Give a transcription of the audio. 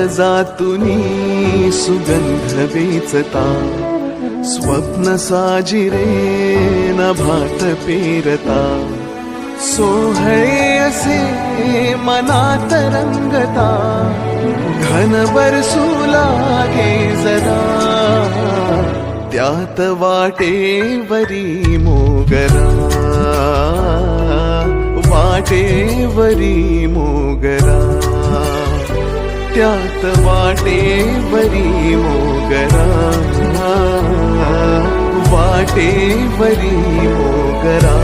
जातुनी सुगंध वेचता, स्वप्न साजिरे नभात पेरता, सोहळे असे मनात रंगता, घन बरसू लागे जरा, त्यात वाटेवरी मोगरा, वाटेवरी मोगरा, त्यात वाटेवरी मोगरा, वाटेवरी मोगरा.